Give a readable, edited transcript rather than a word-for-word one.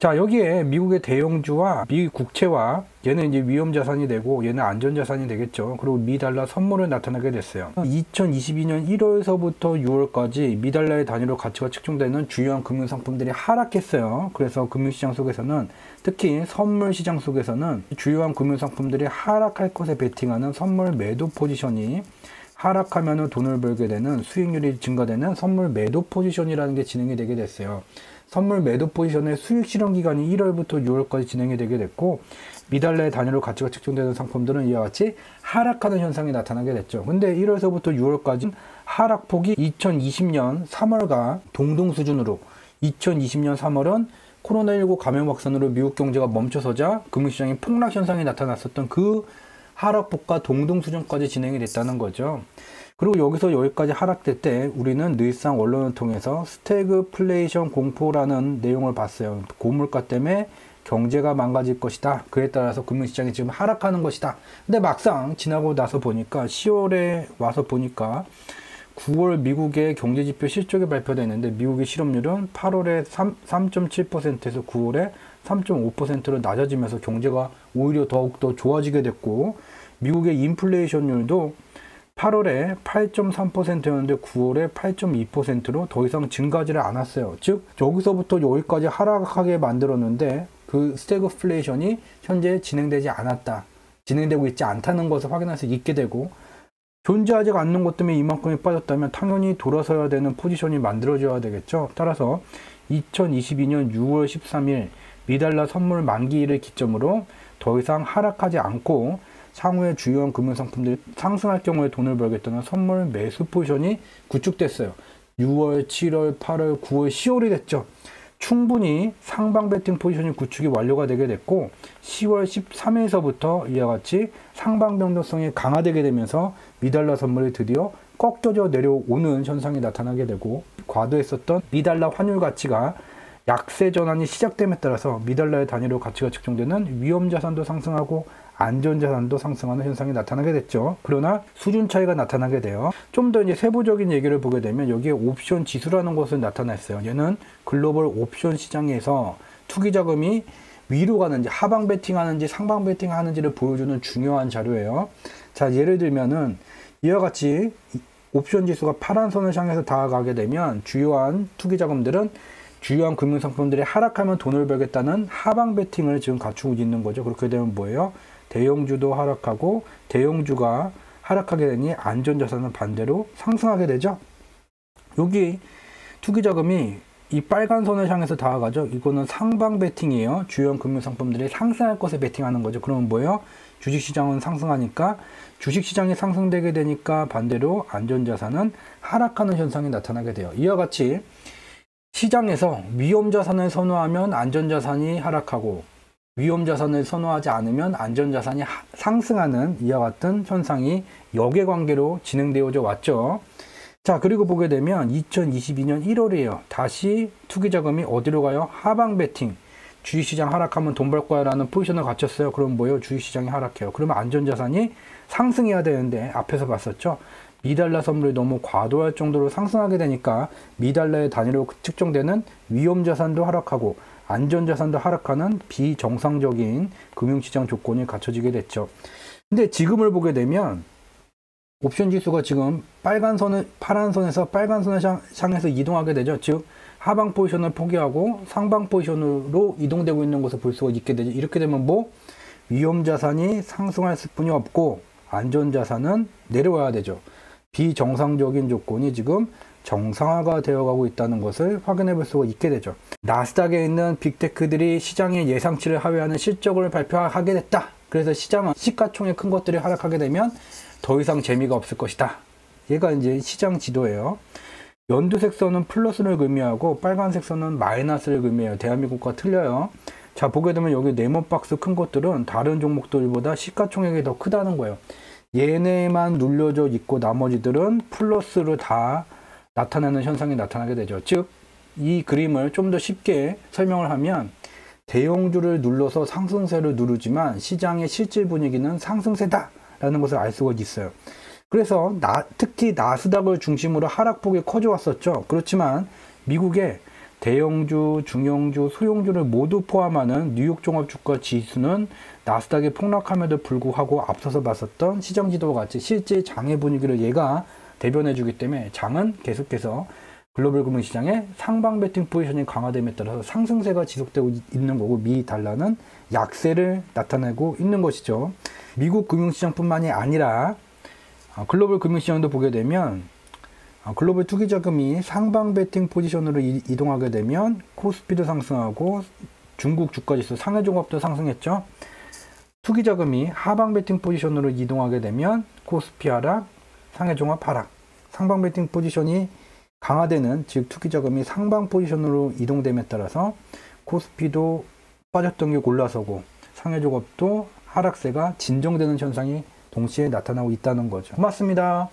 자, 여기에 미국의 대형주와 미 국채와 얘는 이제 위험자산이 되고 얘는 안전자산이 되겠죠. 그리고 미달러 선물을 나타나게 됐어요. 2022년 1월서부터 6월까지 미달러의 단위로 가치가 측정되는 주요한 금융상품들이 하락했어요. 그래서 금융시장 속에서는, 특히 선물시장 속에서는 주요한 금융상품들이 하락할 것에 베팅하는 선물 매도 포지션이, 하락하면 돈을 벌게 되는, 수익률이 증가되는 선물 매도 포지션이라는 게 진행이 되게 됐어요. 선물 매도 포지션의 수익 실현 기간이 1월부터 6월까지 진행이 되게 됐고, 미달러의 단위로 가치가 측정되는 상품들은 이와 같이 하락하는 현상이 나타나게 됐죠. 근데 1월서부터 6월까지 하락폭이 2020년 3월과 동등 수준으로, 2020년 3월은 코로나19 감염 확산으로 미국 경제가 멈춰서자 금융시장에 폭락 현상이 나타났었던 그 하락폭과 동등 수준까지 진행이 됐다는 거죠. 그리고 여기서 여기까지 하락될 때 우리는 늘상 언론을 통해서 스태그플레이션 공포라는 내용을 봤어요. 고물가 때문에 경제가 망가질 것이다. 그에 따라서 금융시장이 지금 하락하는 것이다. 근데 막상 지나고 나서 보니까 10월에 와서 보니까 9월 미국의 경제지표 실적이 발표되는데 미국의 실업률은 8월에 3.7%에서 9월에 3.5%로 낮아지면서 경제가 오히려 더욱더 좋아지게 됐고, 미국의 인플레이션율도 8월에 8.3%였는데 9월에 8.2%로 더 이상 증가하지를 않았어요. 즉 여기서부터 여기까지 하락하게 만들었는데 그 스태그플레이션이 현재 진행되고 있지 않다는 것을 확인할 수 있게 되고, 존재하지 않는 것 때문에 이만큼이 빠졌다면 당연히 돌아서야 되는 포지션이 만들어져야 되겠죠. 따라서 2022년 6월 13일 미달러 선물 만기일을 기점으로 더 이상 하락하지 않고 향후에 주요한 금융상품들이 상승할 경우에 돈을 벌겠다는 선물 매수 포지션이 구축됐어요. 6월, 7월, 8월, 9월, 10월이 됐죠. 충분히 상방 베팅 포지션이 구축이 완료가 되게 됐고, 10월 13일서부터 이와 같이 상방 변동성이 강화되게 되면서 미달러 선물이 드디어 꺾여져 내려오는 현상이 나타나게 되고, 과도했었던 미달러 환율 가치가 약세 전환이 시작됨에 따라서 미달러의 단위로 가치가 측정되는 위험자산도 상승하고 안전자산도 상승하는 현상이 나타나게 됐죠. 그러나 수준 차이가 나타나게 돼요. 좀 더 이제 세부적인 얘기를 보게 되면 여기에 옵션 지수라는 것을 나타냈어요. 얘는 글로벌 옵션 시장에서 투기 자금이 위로 가는지 하방 베팅 하는지 상방 베팅 하는지를 보여주는 중요한 자료예요. 자, 예를 들면은 이와 같이 옵션 지수가 파란 선을 향해서 다가가게 되면 주요한 투기 자금들은 주요한 금융상품들이 하락하면 돈을 벌겠다는 하방 베팅을 지금 갖추고 있는 거죠. 그렇게 되면 뭐예요? 대형주도 하락하고, 대형주가 하락하게 되니 안전자산은 반대로 상승하게 되죠. 여기 투기자금이 이 빨간 선을 향해서 다가가죠. 이거는 상방 베팅이에요. 주요한 금융상품들이 상승할 것에 베팅하는 거죠. 그러면 뭐예요? 주식시장은 상승하니까, 주식시장이 상승되게 되니까 반대로 안전자산은 하락하는 현상이 나타나게 돼요. 이와 같이 시장에서 위험자산을 선호하면 안전자산이 하락하고, 위험자산을 선호하지 않으면 안전자산이 상승하는 이와 같은 현상이 역외관계로 진행되어져 왔죠. 자, 그리고 보게 되면 2022년 1월이에요. 다시 투기자금이 어디로 가요? 하방 베팅. 주식시장 하락하면 돈 벌 거야 라는 포지션을 갖췄어요. 그럼 뭐예요? 주식시장이 하락해요. 그러면 안전자산이 상승해야 되는데 앞에서 봤었죠. 미달러 선물이 너무 과도할 정도로 상승하게 되니까 미달러의 단위로 측정되는 위험자산도 하락하고 안전자산도 하락하는 비정상적인 금융시장 조건이 갖춰지게 됐죠. 근데 지금을 보게 되면 옵션 지수가 지금 파란 선에서 빨간 선을 향해서 이동하게 되죠. 즉 하방 포지션을 포기하고 상방 포지션으로 이동되고 있는 것을 볼 수가 있게 되죠. 이렇게 되면 뭐 위험자산이 상승할 수뿐이 없고 안전자산은 내려와야 되죠. 비정상적인 조건이 지금 정상화가 되어가고 있다는 것을 확인해 볼 수가 있게 되죠. 나스닥에 있는 빅테크들이 시장의 예상치를 하회하는 실적을 발표하게 됐다. 그래서 시장은 시가총액 큰 것들이 하락하게 되면 더 이상 재미가 없을 것이다. 얘가 이제 시장 지도예요. 연두색 선은 플러스를 의미하고 빨간색 선은 마이너스를 의미해요. 대한민국과 틀려요. 자, 보게 되면 여기 네모박스 큰 것들은 다른 종목들보다 시가총액이 더 크다는 거예요. 얘네만 눌려져 있고 나머지들은 플러스로 다 나타나는 현상이 나타나게 되죠. 즉, 이 그림을 좀 더 쉽게 설명을 하면 대형주를 눌러서 상승세를 누르지만 시장의 실질 분위기는 상승세다 라는 것을 알 수가 있어요. 그래서 특히 나스닥을 중심으로 하락폭이 커져 왔었죠. 그렇지만 미국의 대형주, 중형주, 소형주를 모두 포함하는 뉴욕 종합주가 지수는 나스닥이 폭락함에도 불구하고 앞서서 봤었던 시장 지도와 같이 실제 장의 분위기를 얘가 대변해 주기 때문에 장은 계속해서 글로벌 금융시장의 상방 베팅 포지션이 강화됨에 따라서 상승세가 지속되고 있는 거고, 미 달러는 약세를 나타내고 있는 것이죠. 미국 금융시장뿐만이 아니라 글로벌 금융시장도 보게 되면 글로벌 투기자금이 상방 베팅 포지션으로 이동하게 되면 코스피도 상승하고 중국 주가지수 상해종합도 상승했죠. 투기자금이 하방 베팅 포지션으로 이동하게 되면 코스피 하락, 상해종합 하락. 상방 베팅 포지션이 강화되는, 즉 투기자금이 상방 포지션으로 이동됨에 따라서 코스피도 빠졌던 게 올라서고 상해종합도 하락세가 진정되는 현상이 동시에 나타나고 있다는 거죠. 고맙습니다.